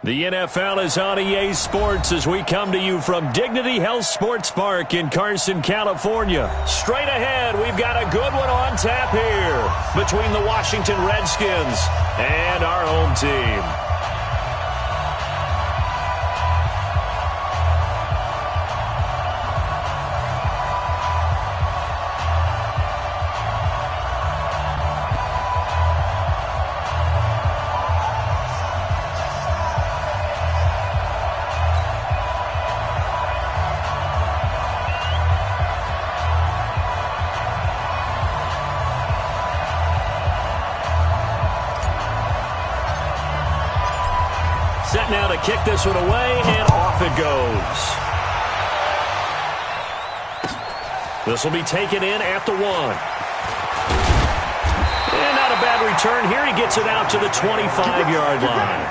The NFL is on EA Sports as we come to you from Dignity Health Sports Park in Carson, California. Straight ahead, we've got a good one on tap here between the Washington Redskins and our home team. Set now to kick this one away, and off it goes. This will be taken in at the 1. And not a bad return here. He gets it out to the 25-yard line.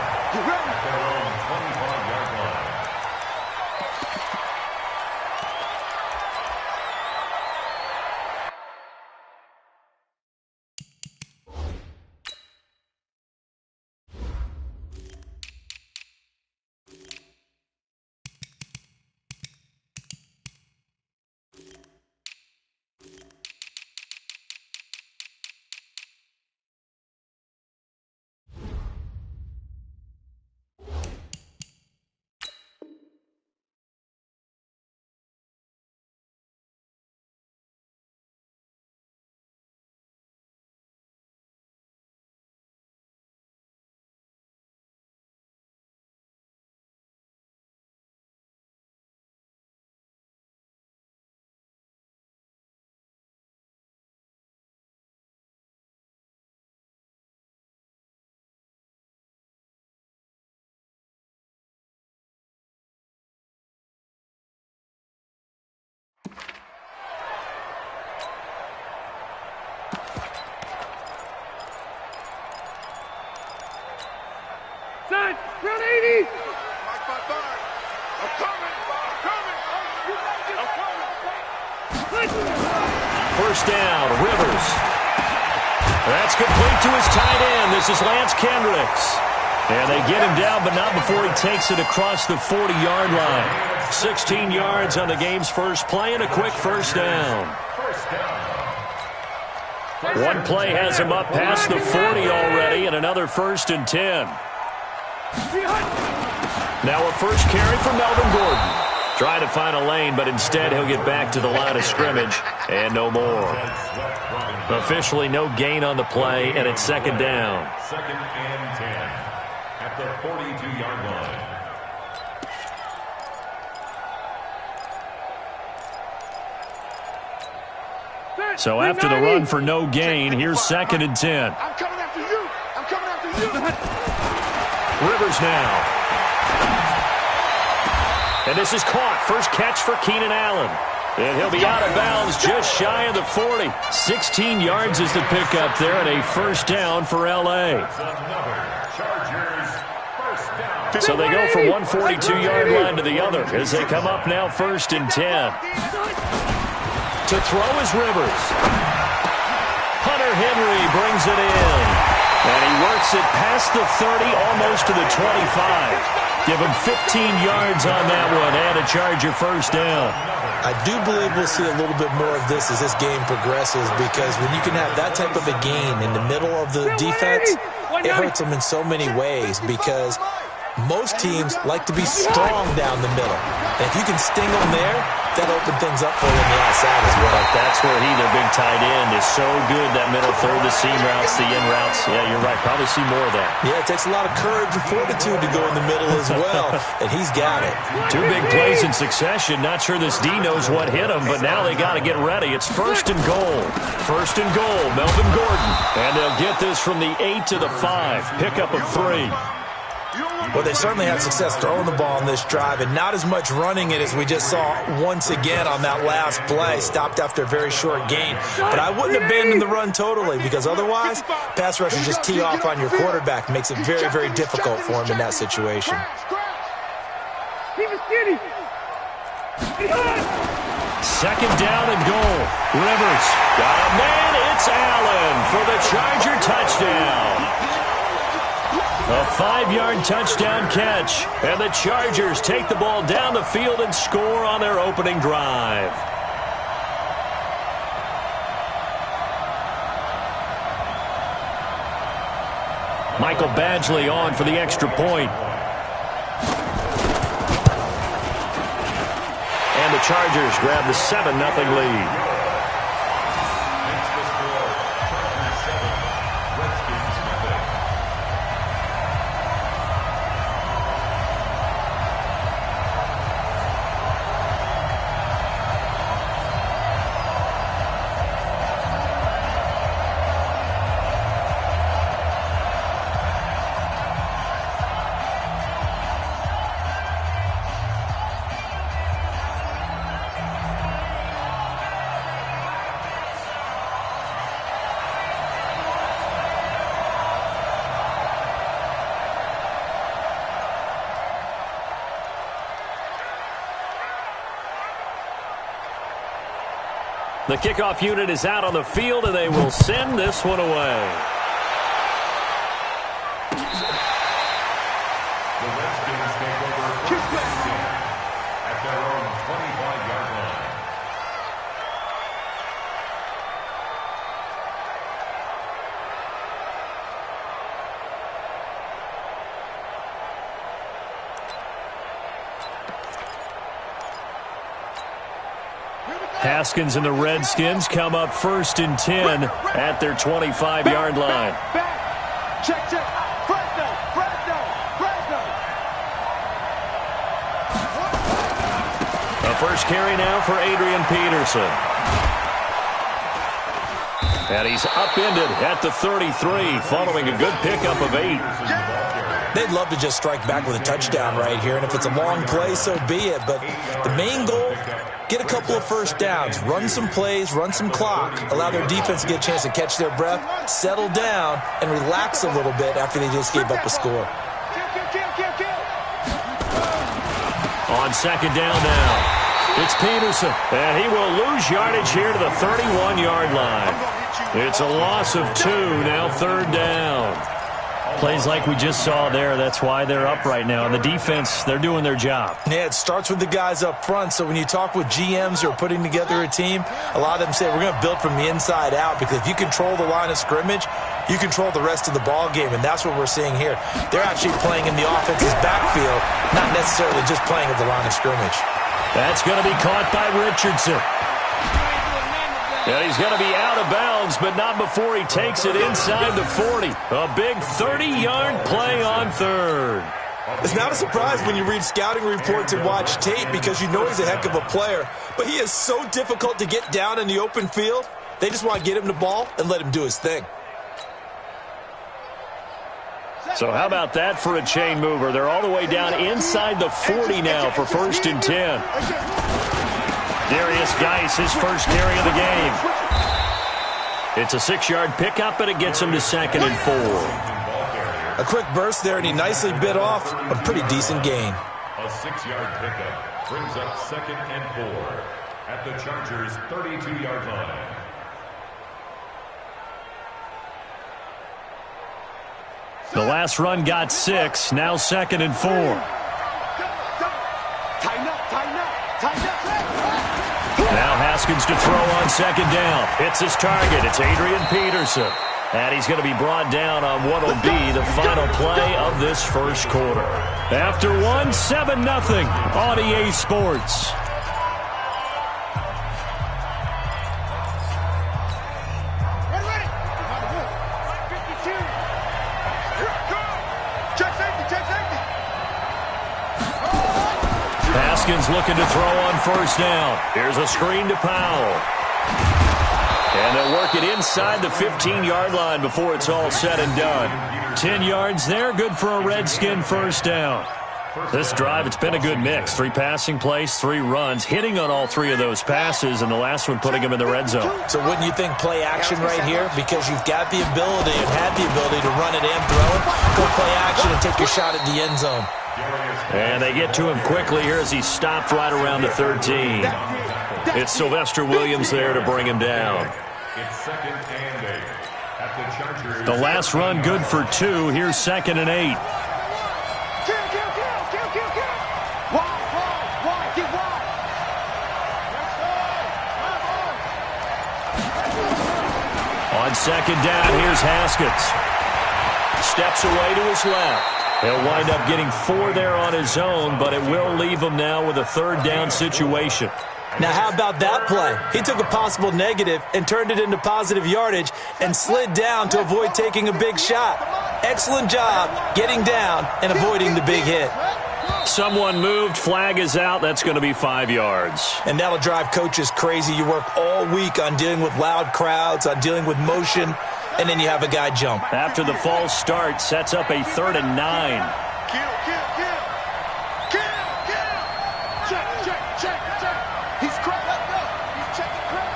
Set, run 80! First down, Rivers. That's complete to his tight end. This is Lance Kendricks. And they get him down, but not before he takes it across the 40-yard line. 16 yards on the game's first play and a quick first down. One play has him up past the 40 already, and another 1st and 10. Now a first carry for Melvin Gordon. Trying to find a lane, but instead he'll get back to the line of scrimmage, and no more. Officially no gain on the play, and it's 2nd down. 2nd and 10 at the 42-yard line. So after the run for no gain, here's 2nd and 10. I'm coming after you. I'm coming after you. Rivers now. And this is caught. First catch for Keenan Allen. And he'll be out of bounds just shy of the 40. 16 yards is the pickup there, and a first down for L.A. So they go from one 42-yard line to the other as they come up now 1st and 10. To throw is Rivers. Hunter Henry brings it in. And he works it past the 30, almost to the 25. Give him 15 yards on that one and a Charger first down. I do believe we'll see a little bit more of this as this game progresses, because when you can have that type of a gain in the middle of the defense, it hurts them in so many ways, because most teams like to be strong down the middle. And if you can sting them there, that opens things up for them on the outside as well. That's where he, their big tight end, is so good, that middle third, the seam routes, the in routes. Yeah, you're right. Probably see more of that. Yeah, it takes a lot of courage and fortitude to go in the middle as well, and he's got it. 2 big plays in succession. Not sure this D knows what hit him, but now they got to get ready. It's 1st and goal. 1st and goal, Melvin Gordon. And they'll get this from the 8 to the 5. Pickup of 3. Well, they certainly had success throwing the ball on this drive, and not as much running it as we just saw once again on that last play. Stopped after a very short gain. But I wouldn't abandon the run totally, because otherwise, pass rushers just tee off on your quarterback. Makes it very, very difficult for him in that situation. Second down and goal. Rivers got a man. It's Allen for the Charger touchdown. A 5-yard touchdown catch. And the Chargers take the ball down the field and score on their opening drive. Michael Badgley on for the extra point. And the Chargers grab the 7-0 lead. The kickoff unit is out on the field, and they will send this one away. The Redskins take over at their own 25-yard line. Haskins and the Redskins come up 1st and 10 at their 25-yard line. Check. Fresno. A first carry now for Adrian Peterson. And he's upended at the 33 following a good pickup of 8. They'd love to just strike back with a touchdown right here, and if it's a long play, so be it. But the main goal, get a couple of first downs, run some plays, run some clock, allow their defense to get a chance to catch their breath, settle down, and relax a little bit after they just gave up a score. On 2nd down now, it's Peterson, and he will lose yardage here to the 31-yard line. It's a loss of 2, now 3rd down. Plays like we just saw there, that's why they're up right now. And the defense, they're doing their job. Yeah, it starts with the guys up front. So when you talk with GMs who are putting together a team, a lot of them say we're going to build from the inside out, because if you control the line of scrimmage, you control the rest of the ball game, and that's what we're seeing here. They're actually playing in the offense's backfield, not necessarily just playing at the line of scrimmage. That's going to be caught by Richardson. And he's going to be out of bounds, but not before he takes it inside the 40. A big 30-yard play on 3rd. It's not a surprise when you read scouting reports and watch tape, because you know he's a heck of a player. But he is so difficult to get down in the open field. They just want to get him the ball and let him do his thing. So how about that for a chain mover? They're all the way down inside the 40 now for 1st and 10. Darius Geis, his first carry of the game. It's a 6-yard pickup, and it gets him to 2nd and 4. A quick burst there, and he nicely bit off a pretty decent gain. A 6-yard pickup brings up 2nd and 4 at the Chargers' 32-yard line. The last run got 6, now 2nd and 4. Now Haskins to throw on 2nd down. Hits his target. It's Adrian Peterson. And he's going to be brought down on what will be the final play of this first quarter. After 7-0 on EA Sports. Haskins looking to throw on 1st down. Here's a screen to Powell. And they'll work it inside the 15-yard line before it's all said and done. 10 yards there, good for a Redskin 1st down. This drive, it's been a good mix. 3 passing plays, 3 runs, hitting on all 3 of those passes, and the last one putting him in the red zone. So wouldn't you think play action right here? Because you've got the ability and had the ability to run it and throw it. Go play action and take your shot at the end zone. And they get to him quickly here as he stopped right around the 13. It's Sylvester Williams there to bring him down. It's 2nd and 8 at the The last run good for 2. Here's 2nd and 8. On 2nd down, here's Haskins. Steps away to his left. He'll wind up getting 4 there on his own, but it will leave him now with a 3rd down situation. Now, how about that play? He took a possible negative and turned it into positive yardage and slid down to avoid taking a big shot. Excellent job getting down and avoiding the big hit. Someone moved. Flag is out. That's going to be 5 yards. And that'll drive coaches crazy. You work all week on dealing with loud crowds, on dealing with motion, and then you have a guy jump. After the false start, sets up a 3rd and 9. He's cracked. Let's go. He's checking crack.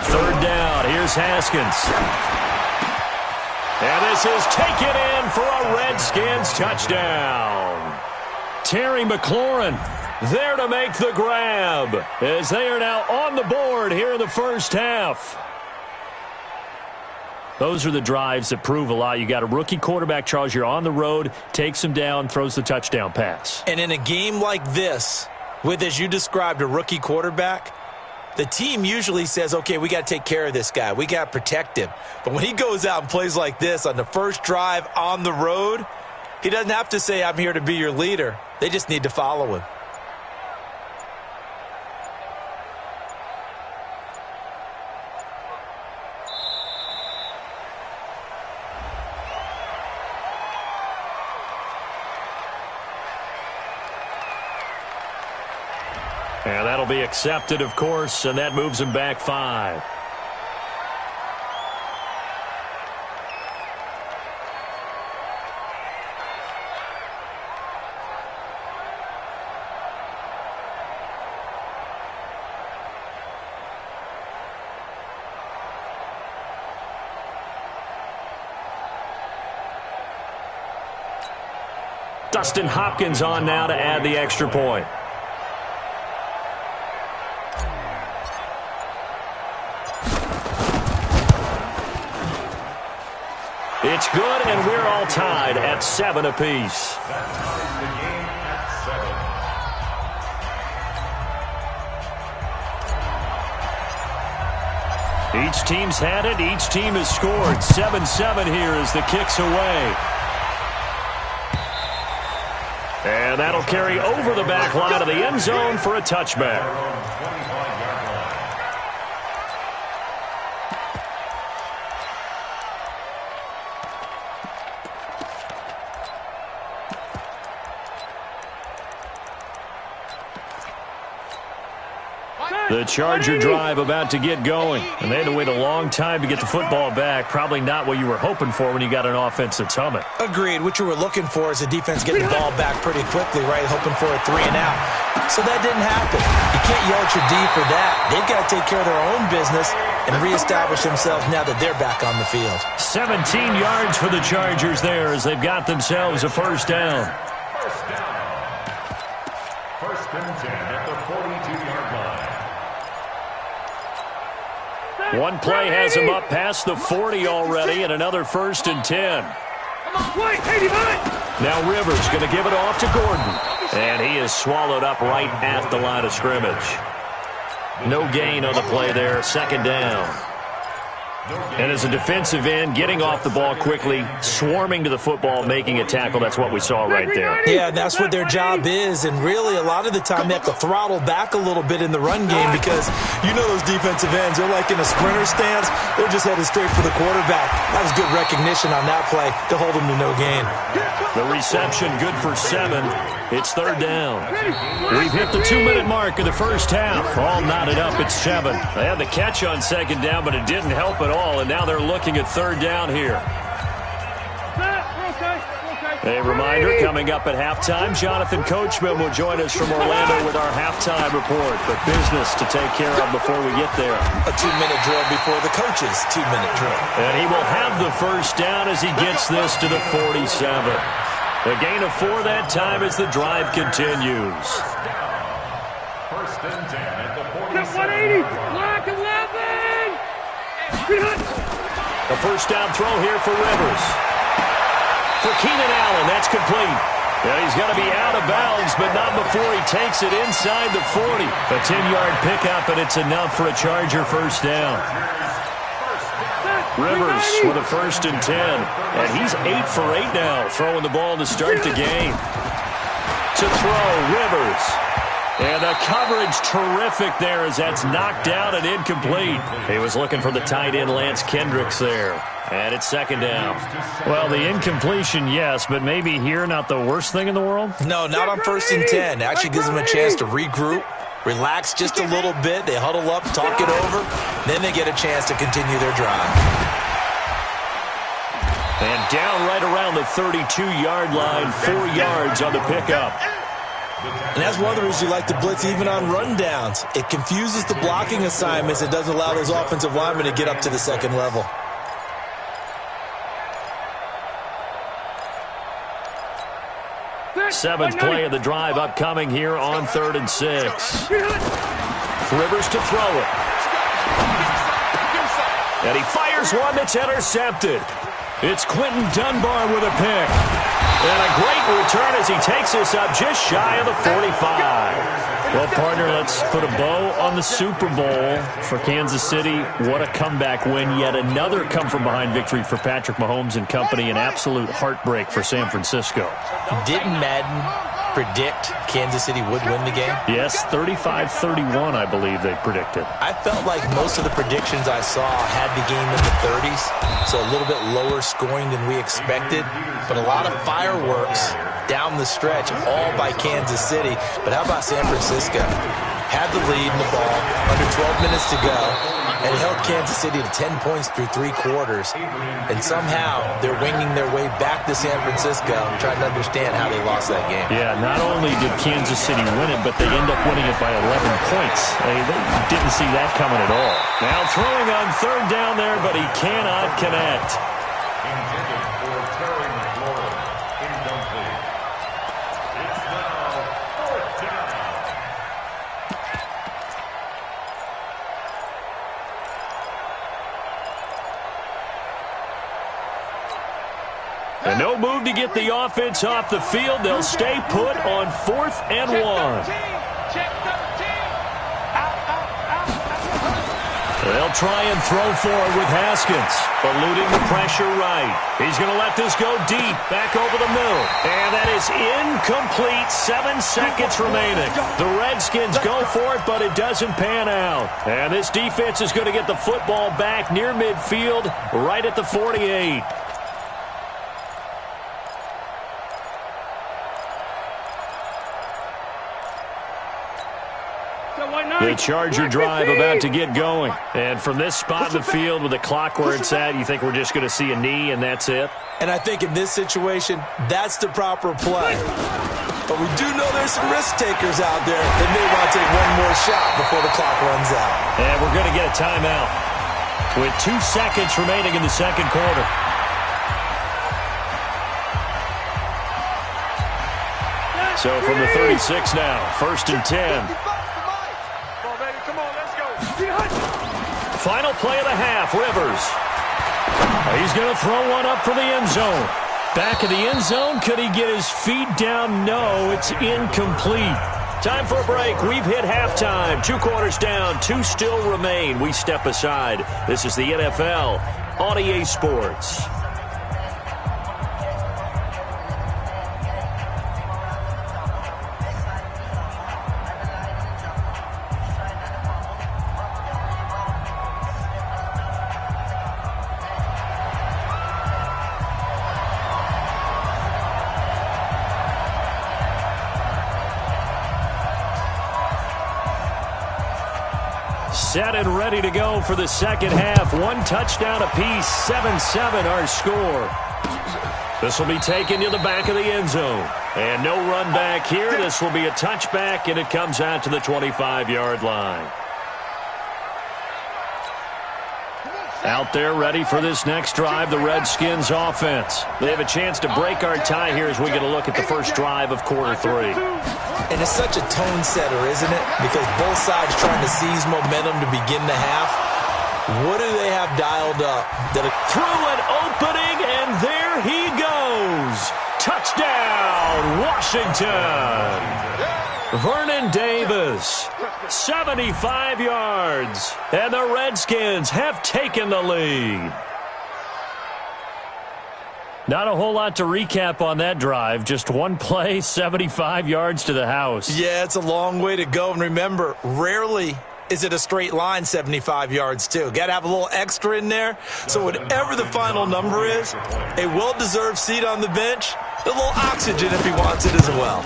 Third down. Here's Haskins. And this is taken in for a Redskins touchdown. Terry McLaurin there to make the grab as they are now on the board here in the first half. Those are the drives that prove a lot. You got a rookie quarterback, Charles. You're on the road, takes him down, throws the touchdown pass. And in a game like this, with, as you described, a rookie quarterback, the team usually says, okay, we got to take care of this guy. We got to protect him. But when he goes out and plays like this on the first drive on the road, he doesn't have to say, I'm here to be your leader. They just need to follow him. And that'll be accepted, of course, and that moves him back 5. Dustin Hopkins on now to add the extra point. It's good, and we're all tied at 7 apiece. That ties the game at 7. Each team's had it. Each team has scored. 7-7 here as the kick's away. And that'll carry over the back line of the end zone for a touchback. The Charger drive about to get going. And they had to wait a long time to get the football back. Probably not what you were hoping for when you got an offense that's humming. Agreed. What you were looking for is the defense getting the ball back pretty quickly, right? Hoping for a 3 and out. So that didn't happen. You can't yell at your D for that. They've got to take care of their own business and reestablish themselves now that they're back on the field. 17 yards for the Chargers there as they've got themselves a first down. First down. 1st and 10 at the 42-yard line. One play has him up past the 40 already, and another 1st and 10. Now Rivers going to give it off to Gordon. And he is swallowed up right at the line of scrimmage. No gain on the play there, 2nd down. And as a defensive end, getting off the ball quickly, swarming to the football, making a tackle, that's what we saw right there. Yeah, that's what their job is, and really a lot of the time they have to throttle back a little bit in the run game because you know those defensive ends, they're like in a sprinter stance, they're just headed straight for the quarterback. That was good recognition on that play to hold them to no gain. The reception good for 7. It's 3rd down. We've hit the 2-minute mark of the first half. All knotted up at 7. They had the catch on 2nd down, but it didn't help at all, and now they're looking at 3rd down here. A reminder, coming up at halftime, Jonathan Coachman will join us from Orlando with our halftime report. But business to take care of before we get there. A 2-minute drill before the coach's 2-minute drill. And he will have the first down as he gets this to the 47. A gain of 4 that time as the drive continues. 1st and 10 at the 47. A first down throw here for Rivers. For Keenan Allen, that's complete. Yeah, he's going to be out of bounds, but not before he takes it inside the 40. A 10-yard pickup, and it's enough for a Charger first down. Rivers with a 1st and 10. And he's 8 for 8 now, throwing the ball to start the game. To throw, Rivers. And the coverage terrific there as that's knocked down and incomplete. He was looking for the tight end Lance Kendricks there. And it's 2nd down. Well, the incompletion, yes, but maybe here not the worst thing in the world? No, not on 1st and 10. Actually gives them a chance to regroup, relax just a little bit. They huddle up, talk it over. Then they get a chance to continue their drive. And down right around the 32-yard line, 4 yards on the pickup. And that's one of the reasons you like to blitz even on rundowns. It confuses the blocking assignments. It doesn't allow those offensive linemen to get up to the second level. Seventh play of the drive upcoming here on 3rd and 6. Rivers to throw it. And he fires one that's intercepted. It's Quentin Dunbar with a pick. And a great return as he takes this up just shy of the 45. Well, partner, let's put a bow on the Super Bowl for Kansas City. What a comeback win. Yet another come-from-behind victory for Patrick Mahomes and company. An absolute heartbreak for San Francisco. Didn't Madden predict Kansas City would win the game? Yes, 35-31, I believe they predicted. I felt like most of the predictions I saw had the game in the 30s, so a little bit lower scoring than we expected, but a lot of fireworks down the stretch, all by Kansas City. But how about San Francisco? Had the lead in the ball, under 12 minutes to go, and held Kansas City to 10 points through 3 quarters. And somehow they're winging their way back to San Francisco and trying to understand how they lost that game. Yeah, not only did Kansas City win it, but they end up winning it by 11 points. They didn't see that coming at all. Now throwing on 3rd down there, but he cannot connect. Intended for Terry McLaurin. Incomplete. It's now 4th down. And no move to get the offense off the field. They'll stay put on 4th and 1. They'll try and throw forward with Haskins, eluding the pressure right. He's going to let this go deep, back over the middle. And that is incomplete, 7 seconds remaining. The Redskins go for it, but it doesn't pan out. And this defense is going to get the football back near midfield, right at the 48. The Charger drive about to get going. And from this spot in the field with the clock where it's at, you think we're just going to see a knee and that's it? And I think in this situation, that's the proper play. But we do know there's some risk takers out there that may want to take one more shot before the clock runs out. And we're going to get a timeout with 2 seconds remaining in the second quarter. So from the 36 now, 1st and 10. Final play of the half, Rivers. He's going to throw one up for the end zone. Back of the end zone, could he get his feet down? No, it's incomplete. Time for a break. We've hit halftime. 2 quarters down, 2 still remain. We step aside. This is the NFL on EA Sports. Set and ready to go for the second half. 1 touchdown apiece, 7-7 our score. This will be taken to the back of the end zone. And no run back here. This will be a touchback, and it comes out to the 25-yard line. Out there ready for this next drive, the Redskins offense. They have a chance to break our tie here as we get a look at the first drive of quarter 3. And it's such a tone setter, isn't it? Because both sides trying to seize momentum to begin the half. What do they have dialed up? Through an opening, and there he goes. Touchdown, Washington. Vernon Davis, 75 yards. And the Redskins have taken the lead. Not a whole lot to recap on that drive. Just one play, 75 yards to the house. Yeah, it's a long way to go. And remember, rarely is it a straight line 75 yards, too. Got to have a little extra in there. So whatever the final number is, a well-deserved seat on the bench, a little oxygen if he wants it as well.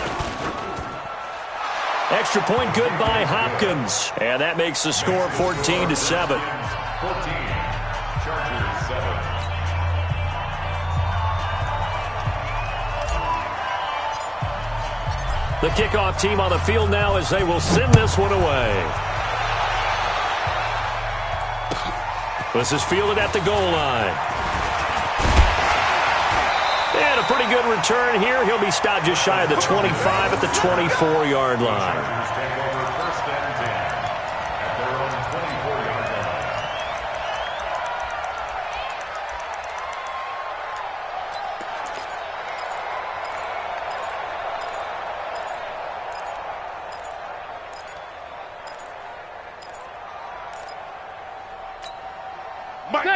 Extra point good by Hopkins. And that makes the score 14-7. 14, Chargers 7. The kickoff team on the field now as they will send this one away. This is fielded at the goal line. And a pretty good return here. He'll be stopped just shy of the 25 at the 24-yard line.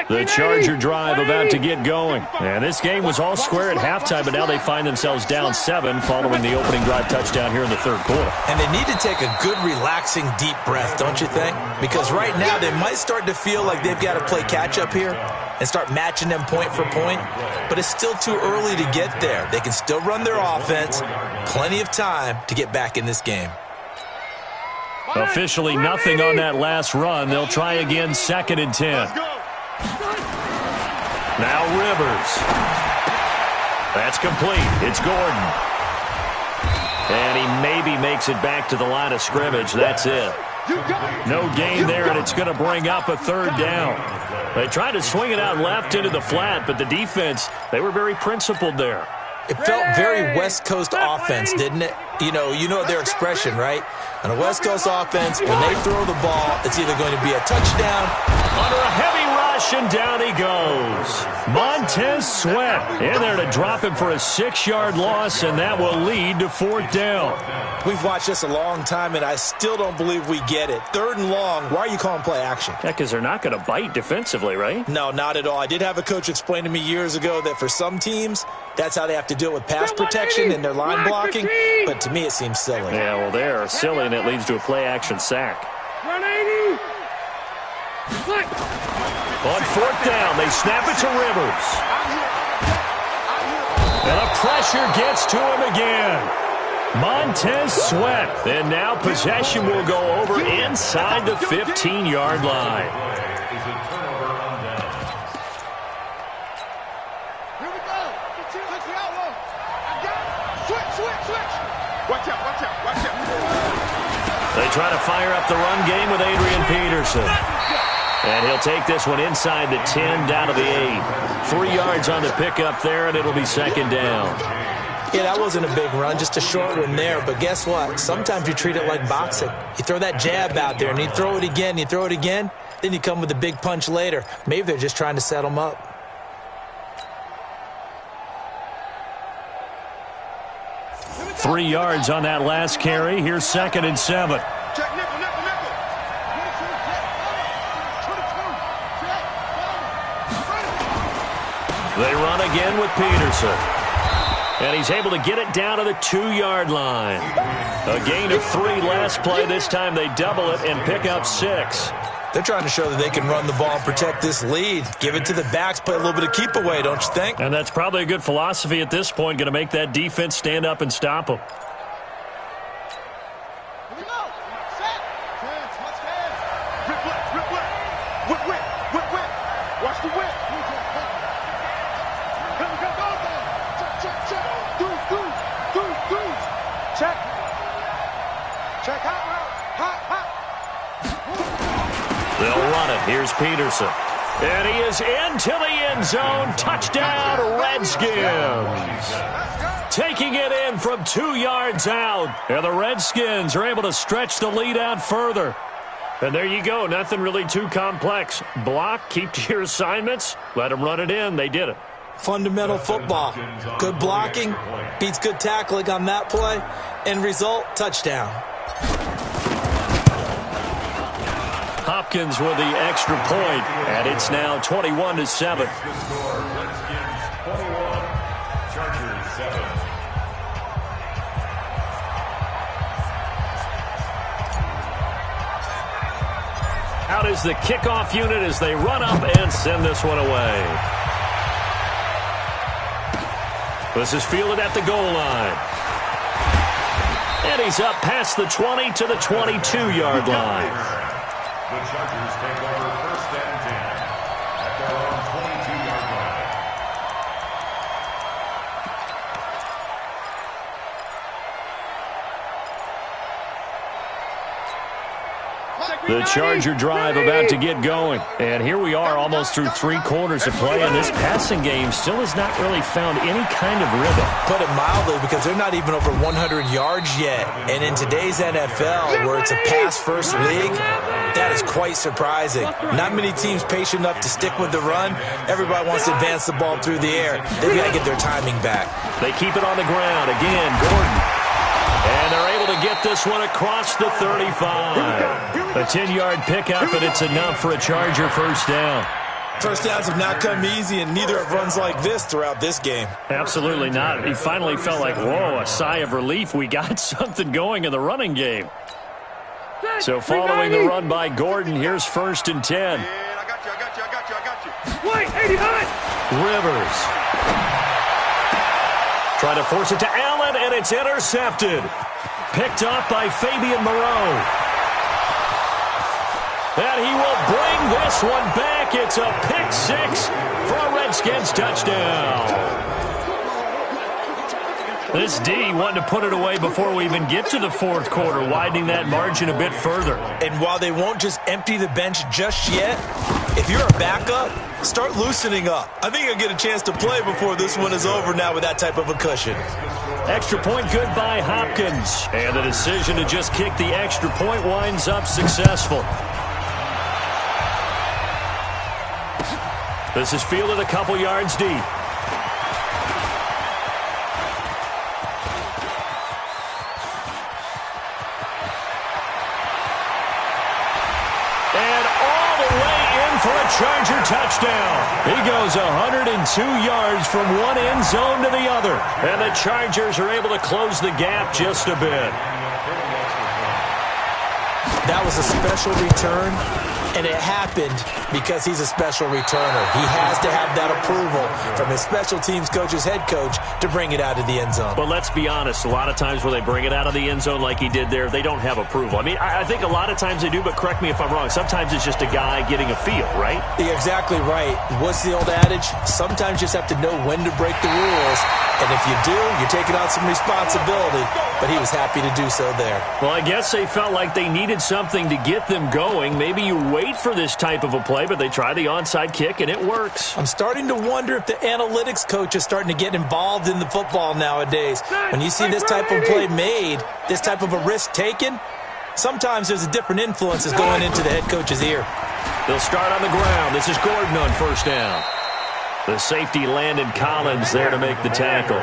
The Charger drive about to get going. And this game was all square at halftime, but now they find themselves down 7 following the opening drive touchdown here in the third quarter. And they need to take a good, relaxing, deep breath, don't you think? Because right now they might start to feel like they've got to play catch-up here and start matching them point for point. But it's still too early to get there. They can still run their offense. Plenty of time to get back in this game. Officially nothing on that last run. They'll try again, 2nd and 10. Now Rivers. That's complete. It's Gordon. And he maybe makes it back to the line of scrimmage. That's it. No gain there, and it's going to bring up a 3rd down. They tried to swing it out left into the flat, but the defense, they were very principled there. It felt very West Coast offense, didn't it? You know their expression, right? On a West Coast offense, when they throw the ball, it's either going to be a touchdown. Under a heavy rush, and down he goes. Montez Sweat in there to drop him for a 6-yard loss, and that will lead to 4th down. We've watched this a long time, and I still don't believe we get it. 3rd and long, why are you calling play action? Yeah, because they're not going to bite defensively, right? No, not at all. I did have a coach explain to me years ago that for some teams, that's how they have to deal with pass protection and their line blocking. But to me, it seems silly. Yeah, well, they're silly, and it leads to a play-action sack. 180. On 4th down, they snap it to Rivers. And the pressure gets to him again. Montez Sweat. And now possession will go over inside the 15-yard line. Here we go. Switch the outlaw. I got it. Switch. Watch out. They try to fire up the run game with Adrian Peterson. And he'll take this one inside the 10, down to the 8. 3 yards on the pickup there, and it'll be 2nd down. Yeah, that wasn't a big run, just a short one there. But guess what? Sometimes you treat it like boxing. You throw that jab out there, and you throw it again, then you come with a big punch later. Maybe they're just trying to set them up. Three yards on that last carry. Here's 2nd and 7. Check nickel. They run again with Peterson. And he's able to get it down to the 2-yard line. A gain of 3 last play. This time they double it and pick up 6. They're trying to show that they can run the ball and protect this lead. Give it to the backs, play a little bit of keep away, don't you think? And that's probably a good philosophy at this point. Going to make that defense stand up and stop them. Here we go. Set. Touch hands. Whip. Watch the whip. Check hot. They'll run it. Here's Peterson. And he is into the end zone. Touchdown, Redskins. taking it in from 2 yards out. And the Redskins are able to stretch the lead out further. And there you go. Nothing really too complex. Block, keep to your assignments, let them run it in. They did it. Fundamental football. Good blocking beats good tackling on that play. End result, touchdown. Hopkins with the extra point, and it's now 21-7. Out is the kickoff unit as they run up and send this one away. This is fielded at the goal line. And he's up past the 20 to the 22-yard line. The Chargers take over 1st and 10 at their own 22-yard line. The Charger drive about to get going. And here we are almost through 3 quarters of play, and this passing game still has not really found any kind of rhythm. Put it mildly, because they're not even over 100 yards yet. And in today's NFL, where it's a pass-first league, that is quite surprising. Not many teams patient enough to stick with the run. Everybody wants to advance the ball through the air. They've got to get their timing back. They keep it on the ground. Again, Gordon. And they're able to get this one across the 35. A 10-yard pickup, and it's enough for a Charger first down. First downs have not come easy, and neither have runs like this throughout this game. Absolutely not. He finally felt like, whoa, a sigh of relief. We got something going in the running game. So following the run by Gordon, here's 1st and 10. I got you. Wait, 89. Rivers. Trying to force it to Allen, and it's intercepted. Picked up by Fabian Moreau. And he will bring this one back. It's a pick 6 for a Redskins touchdown. This D wanted to put it away before we even get to the 4th quarter, widening that margin a bit further. And while they won't just empty the bench just yet, if you're a backup, start loosening up. I think you'll get a chance to play before this one is over now with that type of a cushion. Extra point good by Hopkins. And the decision to just kick the extra point winds up successful. This is fielded a couple yards deep. For a Charger touchdown. He goes 102 yards from one end zone to the other. And the Chargers are able to close the gap just a bit. That was a special return, and it happened because he's a special returner. He has to have that approval from his special teams coach's head coach to bring it out of the end zone. But let's be honest, a lot of times when they bring it out of the end zone like he did there, they don't have approval. I mean, I think a lot of times they do, but correct me if I'm wrong. Sometimes it's just a guy getting a feel, right? You're exactly right. What's the old adage? Sometimes you just have to know when to break the rules. And if you do, you're taking on some responsibility. But he was happy to do so there. Well, I guess they felt like they needed something to get them going. Maybe you wait for this type of a play, but they try the onside kick, and it works. I'm starting to wonder if the analytics coach is starting to get involved in the football nowadays. When you see this type of play made, this type of a risk taken, sometimes there's a different influences going into the head coach's ear. They'll start on the ground. This is Gordon on first down. The safety Landon Collins there to make the tackle.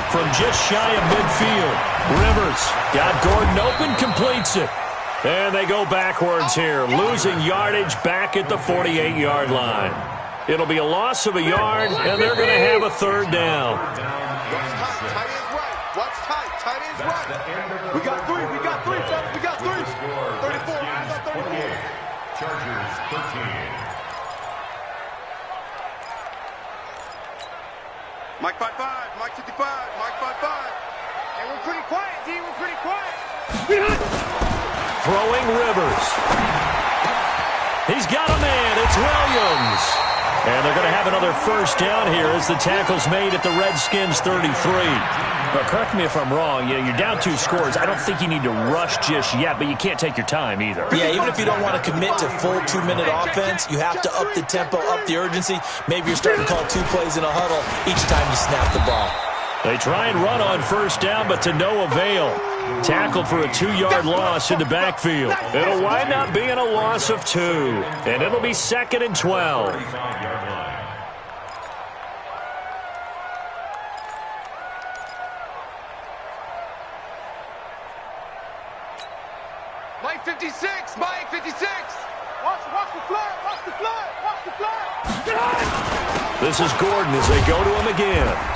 From just shy of midfield, Rivers got Gordon open, completes it. And they go backwards here, losing yardage back at the 48-yard line. It'll be a loss of a yard, and they're going to have a 3rd down. What's tight? Tight ends right. We got 3, fellas. We got 3. 34. I got 34. Chargers 13. Mike 5-5. Mike 55. Mike 5-5. And we're pretty quiet, D. We're pretty quiet. Throwing Rivers. He's got a man. It's Williams. And they're going to have another first down here as the tackle's made at the Redskins' 33. But correct me if I'm wrong, you're down 2 scores. I don't think you need to rush just yet, but you can't take your time either. Yeah, even if you don't want to commit to full 2-minute offense, you have to up the tempo, up the urgency. Maybe you're starting to call 2 plays in a huddle each time you snap the ball. They try and run on first down, but to no avail. Tackled for a 2-yard loss in the backfield. It'll wind up being a loss of 2, and it'll be 2nd and 12. 35-yard line. Mike 56, Mike 56. Watch the flag, watch the flag, watch the flag. This is Gordon as they go to him again.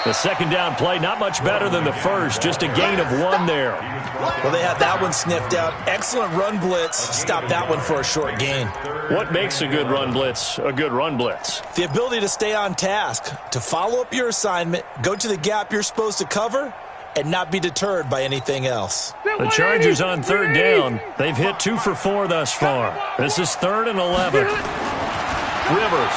The second down play, not much better than the first, just a gain of 1 there. Well, they had that one sniffed out. Excellent run blitz. Stop that one for a short gain. What makes a good run blitz a good run blitz? The ability to stay on task, to follow up your assignment, go to the gap you're supposed to cover, and not be deterred by anything else. The Chargers on third down. They've hit 2 for 4 thus far. This is 3rd and 11. Rivers.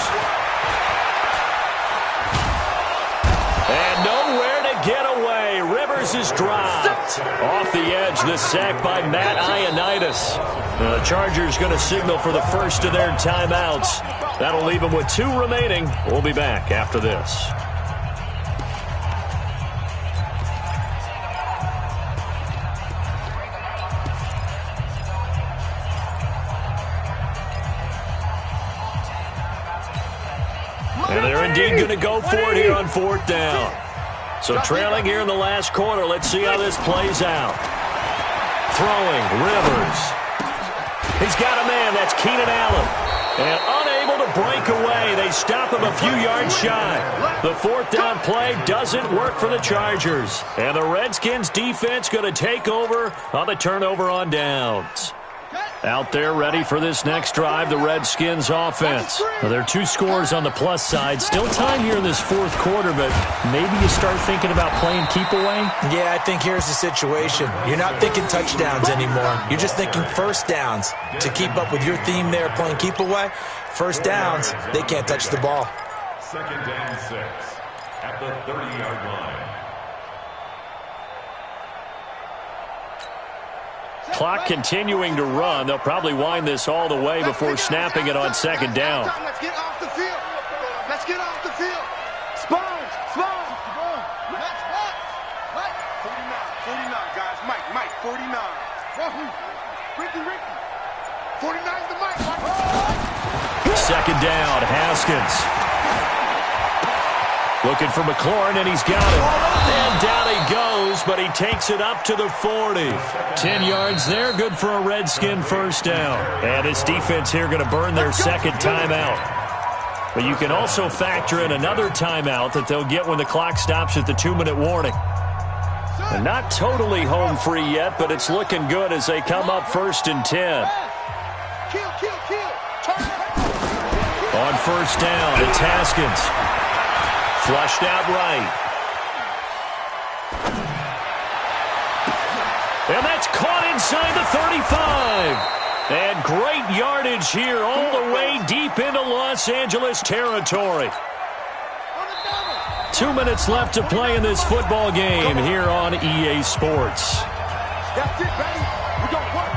And nowhere to get away. Rivers is dropped. Off the edge, this sack by Matt Ioannidis. The Chargers going to signal for the first of their timeouts. That'll leave them with 2 remaining. We'll be back after this. And they're indeed going to go for it here on 4th down. So trailing here in the last quarter. Let's see how this plays out. Throwing, Rivers. He's got a man. That's Keenan Allen. And unable to break away. They stop him a few yards shy. The 4th down play doesn't work for the Chargers. And the Redskins defense going to take over on the turnover on downs. Out there ready for this next drive, the Redskins offense. Now, there are 2 scores on the plus side. Still time here in this 4th quarter, but maybe you start thinking about playing keep away? Yeah, I think here's the situation. You're not thinking touchdowns anymore. You're just thinking first downs. To keep up with your theme there, playing keep away, first downs, they can't touch the ball. 2nd and 6 at the 30-yard line. Clock continuing to run. They'll probably wind this all the way before snapping it on 2nd down. Let's get off the field. Let's get off the field. Sponge, sponge. Let's go. 49, guys. Mike, 49. Ricky. 49's the Mike. 2nd down, Haskins. Looking for McLaurin, and he's got it. And down he goes, but he takes it up to the 40. 10 yards there, good for a Redskin first down. And this defense here going to burn their 2nd timeout. But you can also factor in another timeout that they'll get when the clock stops at the 2-minute warning. And not totally home free yet, but it's looking good as they come up 1st and 10. On 1st down, it's Haskins. Flushed out right. And that's caught inside the 35. And great yardage here all the way deep into Los Angeles territory. 2 minutes left to play in this football game here on EA Sports. That's it, baby. We're going to work.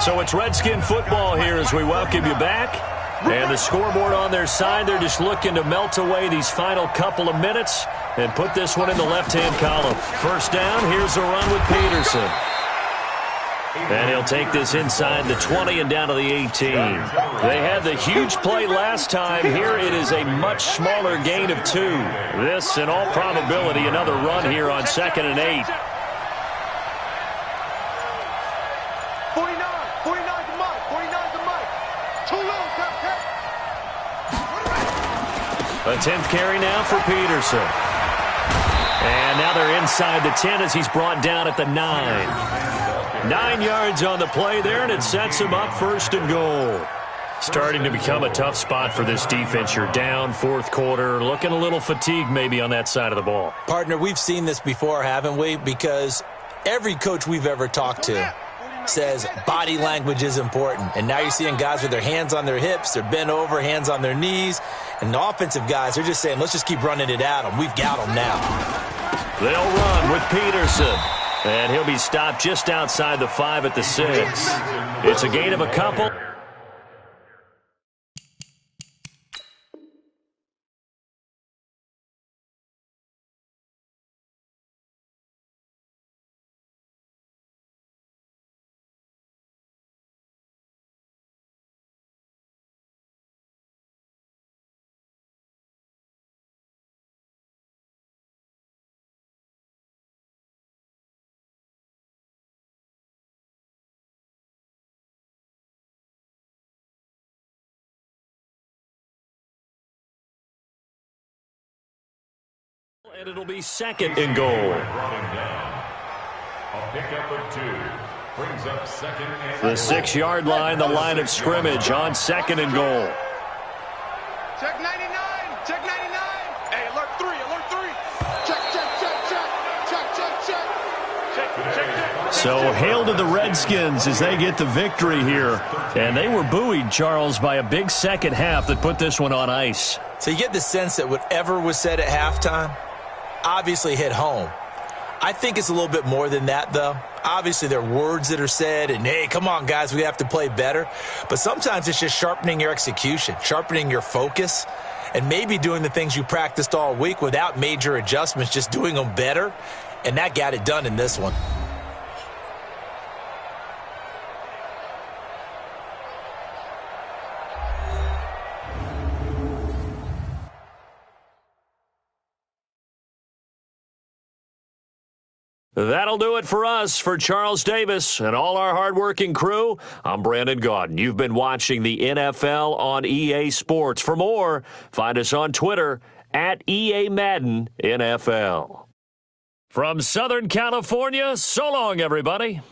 So it's Redskin football here as we welcome you back. And the scoreboard on their side, they're just looking to melt away these final couple of minutes and put this one in the left-hand column. First down, here's a run with Peterson. And he'll take this inside the 20 and down to the 18. They had the huge play last time. Here it is a much smaller gain of 2. This, in all probability, another run here on 2nd and 8. 49's the Mike. 49's the Mike. Too low, Captain. A 10th carry now for Peterson. And now they're inside the 10 as he's brought down at the 9. 9 yards on the play there, and it sets him up 1st and goal. Starting to become a tough spot for this defense. You're down fourth quarter, looking a little fatigued maybe on that side of the ball. Partner, we've seen this before, haven't we? Because every coach we've ever talked to says body language is important. And now you're seeing guys with their hands on their hips, they're bent over, hands on their knees. And the offensive guys, they're just saying, let's just keep running it at them. We've got them now. They'll run with Peterson. And he'll be stopped just outside the 5 at the 6. It's a gain of a couple. And it'll be second and goal. A pickup of 2 brings up second and The 6-yard line, the line of scrimmage on second and goal. Check 99. Check 99. Hey, alert 3. Alert 3. Check, check, check, check. Check, check, check. Check, check, check. So hail to the Redskins as they get the victory here. And they were buoyed, Charles, by a big second half that put this one on ice. So you get the sense that whatever was said at halftime obviously hit home. I think it's a little bit more than that, though. Obviously, there are words that are said, and, hey, come on, guys, we have to play better. But sometimes it's just sharpening your execution, sharpening your focus, and maybe doing the things you practiced all week without major adjustments, just doing them better. And that got it done in this one. That'll do it for us. For Charles Davis and all our hardworking crew, I'm Brandon Gaudin. You've been watching the NFL on EA Sports. For more, find us on Twitter at EA Madden NFL. From Southern California, so long, everybody.